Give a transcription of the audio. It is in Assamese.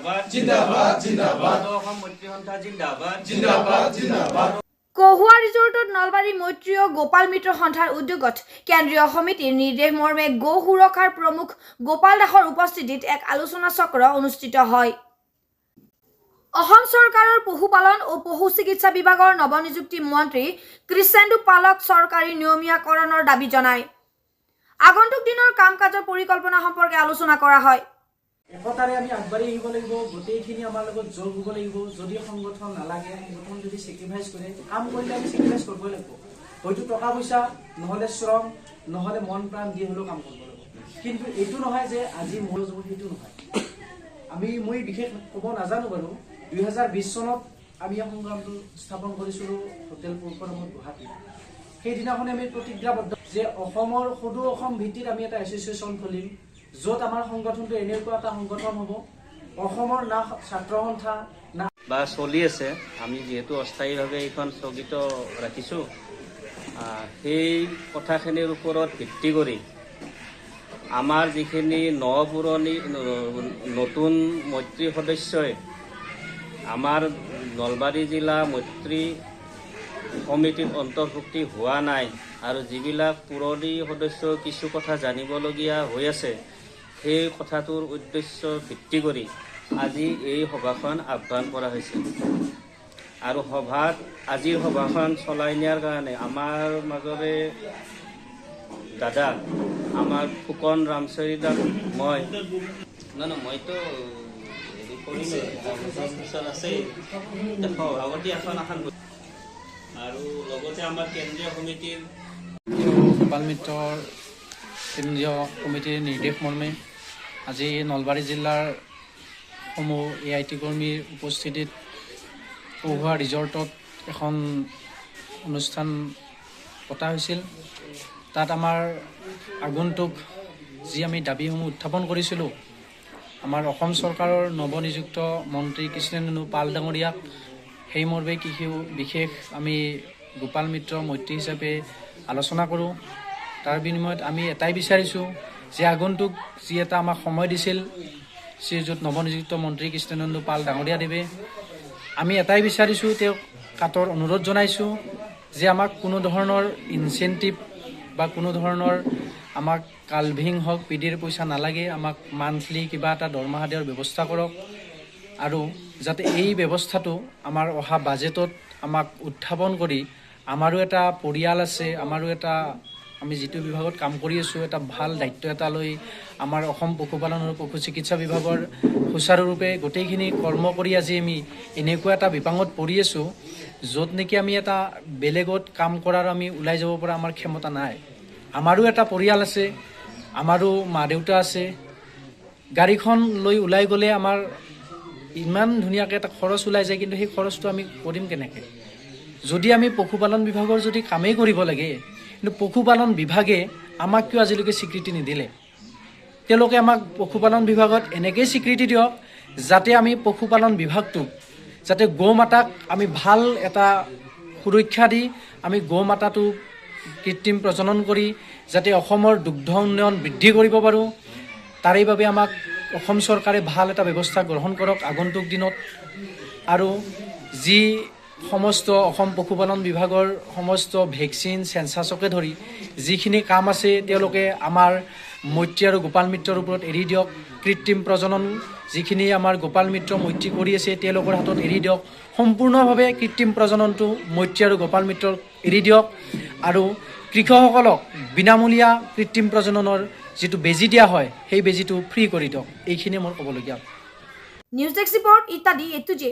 জিন্দাবাদ জিন্দাবাদ জিন্দাবাদ অসম মৈত্ৰী সন্থা জিন্দাবাদ জিন্দাবাদ জিন্দাবাদ কহুৱা ৰিজৰ্টত নলবাৰী মৈত্ৰী ও গোপাল মিত্ৰ সন্থাৰ উদ্যোগত কেন্দ্ৰীয় সমিতিৰ নিৰ্দেশ মৰ্মে গো সুৰক্ষাৰ প্ৰমুখ গোপাল দাসৰ উপস্থিতিত এক আলোচনা চক্ৰ অনুষ্ঠিত হয়। অসম চৰকাৰৰ পশুপালন ও পশু চিকিৎসা বিভাগৰ নৱনিযুক্তি মন্ত্ৰী কৃষ্ণেন্দু পালক চৰকাৰী নিয়মীয়াকৰণৰ দাবী জনায়। আগন্তুক দিনৰ কাম কাজৰ পৰিকল্পনা সম্পৰ্কে আলোচনা কৰা হয়। একতাৰে আমি আগবাঢ়ি আহিব লাগিব, গোটেইখিনি আমাৰ লগত যোগ হ'ব লাগিব। যদি সংগঠন নালাগে, সংগঠন যদি চেক্ৰিফাইচ কৰে, কাম কৰিলে আমি চেক্ৰিফাইচ কৰিবই লাগিব। হয়তো টকা পইচা নহ'লে শ্ৰম নহ'লে মন প্ৰাণ দি হ'লেও কাম কৰিব লাগিব। কিন্তু এইটো নহয় যে আজি মোৰ যাব, সেইটো নহয়। মই বিশেষ ক'ব নাজানো বাৰু। 2020 চনত আমি এই সংগ্ৰামটো স্থাপন কৰিছিলোঁ হোটেল পুৰকৰণত গুৱাহাটীত। সেইদিনাখনে আমি প্ৰতিজ্ঞাবদ্ধ যে অসমৰ সদৌ অসম ভিত্তিত আমি এটা এছ'চিয়েশ্যন খুলিম, য'ত আমাৰ সংগঠনটো এনেকুৱা এটা সংগঠন হ'ব, অসমৰ না ছাত্ৰ সন্থা না বা চলি আছে। আমি যিহেতু অস্থায়ীভাৱে এইখন স্থগিত ৰাখিছোঁ, সেই কথাখিনিৰ ওপৰত ভিত্তি কৰি আমাৰ যিখিনি পুৰণি নতুন মৈত্ৰী সদস্যই আমাৰ নলবাৰী জিলা মৈত্ৰী সমিতিত অন্তৰ্ভুক্তি হোৱা নাই আৰু যিবিলাক পুৰণি সদস্য কিছু কথা জানিবলগীয়া হৈ আছে, সেই কথাটোৰ উদ্দেশ্য ভিত্তি কৰি আজি এই সভাখন আহ্বান কৰা হৈছে। আৰু আজিৰ সভাখন চলাই নিয়াৰ কাৰণে আমাৰ মাজৰে দাদা আমাৰ ফুকন ৰামচৰি দাক মইতো আছেই সভাপতি এখন আৰু লগতে আমাৰ কেন্দ্ৰীয় সমিতিৰ গোপাল মিত্ৰৰ কেন্দ্ৰীয় কমিটিৰ নিৰ্দেশ মৰ্মে আজি নলবাৰী জিলাৰ সমূহ AIT কৰ্মীৰ উপস্থিতিত কহুৱা ৰিজৰ্টত এখন অনুষ্ঠান পতা হৈছিল। তাত আমাৰ আগন্তুক যি আমি দাবীসমূহ উত্থাপন কৰিছিলোঁ, আমাৰ অসম চৰকাৰৰ নৱনিযুক্ত মন্ত্ৰী কৃষ্ণেন্দু পাল ডাঙৰীয়াক সেই মৰ্মে কিছু বিশেষ আমি গোপাল মিত্ৰ মৈত্ৰী হিচাপে আলোচনা কৰোঁ। তাৰ বিনিময়ত আমি এটাই বিচাৰিছোঁ যে আগন্তুক যি এটা আমাক সময় দিছিল শ্ৰীযুত নৱনিযুক্ত মন্ত্ৰী কৃষ্ণেন্দু পাল ডাঙৰীয়াদেৱে, আমি এটাই বিচাৰিছোঁ, তেওঁক কাটৰ অনুৰোধ জনাইছোঁ যে আমাক কোনো ধৰণৰ ইনচেণ্টিভ বা কোনো ধৰণৰ আমাক কালভিং হওক পিডিৰ পইচা নালাগে, আমাক মান্থলি কিবা এটা দৰমহা দিয়াৰ ব্যৱস্থা কৰক আৰু যাতে এই ব্যৱস্থাটো আমাৰ অহা বাজেটত আমাক উত্থাপন কৰি আমাৰো এটা পৰিয়াল আছে, আমাৰো এটা আমি যিটো বিভাগত কাম কৰি আছোঁ এটা ভাল দায়িত্ব এটা লৈ আমাৰ অসম পশুপালন আৰু পশু চিকিৎসা বিভাগৰ সুচাৰুৰূপে গোটেইখিনি কৰ্ম কৰি আজি আমি এনেকুৱা এটা বিপাঙত পৰি আছোঁ য'ত নেকি আমি এটা বেলেগত কাম কৰাৰ আমি ওলাই যাব পৰা আমাৰ ক্ষমতা নাই। আমাৰো এটা পৰিয়াল আছে, আমাৰো মা দেউতা আছে। গাড়ীখন লৈ ওলাই গ'লে আমাৰ ইমান ধুনীয়াকৈ এটা খৰচ ওলাই যায়, কিন্তু সেই খৰচটো আমি কৰিম কেনেকৈ? যদি আমি পশুপালন বিভাগৰ যদি কামেই কৰিব লাগে, কিন্তু পশুপালন বিভাগে আমাক কিয় আজিলৈকে স্বীকৃতি নিদিলে? তেওঁলোকে আমাক পশুপালন বিভাগত এনেকৈ স্বীকৃতি দিয়ক যাতে আমি পশুপালন বিভাগটোক যাতে গৌ মাতাক আমি ভাল এটা সুৰক্ষা দি আমি গৌ মাতাটো কৃত্ৰিম প্ৰজনন কৰি যাতে অসমৰ দুগ্ধ উন্নয়ন বৃদ্ধি কৰিব পাৰোঁ, তাৰে বাবে আমাক অসম চৰকাৰে ভাল এটা ব্যৱস্থা গ্ৰহণ কৰক আগন্তুক দিনত। আৰু যি সমস্ত অসম পশুপালন বিভাগৰ সমস্ত ভেকচিন চেঞ্চাছকে ধৰি যিখিনি কাম আছে তেওঁলোকে আমাৰ মৈত্ৰী আৰু গোপাল মিত্ৰৰ ওপৰত এৰি দিয়ক। কৃত্ৰিম প্ৰজনন যিখিনি আমাৰ গোপাল মিত্ৰ মৈত্ৰী কৰি আছে তেওঁলোকৰ হাতত এৰি দিয়ক। সম্পূৰ্ণভাৱে কৃত্ৰিম প্ৰজননটো মৈত্ৰী আৰু গোপাল মিত্ৰক এৰি দিয়ক আৰু কৃষকসকলক বিনামূলীয়া কৃত্ৰিম প্ৰজননৰ যিটো বেজী দিয়া হয় সেই বেজীটো ফ্ৰী কৰি দিয়ক। এইখিনিয়ে মোৰ ক'বলগীয়া। নিউজ ডেস্ক ৰিপৰ্ট ইত্যাদি A to Z।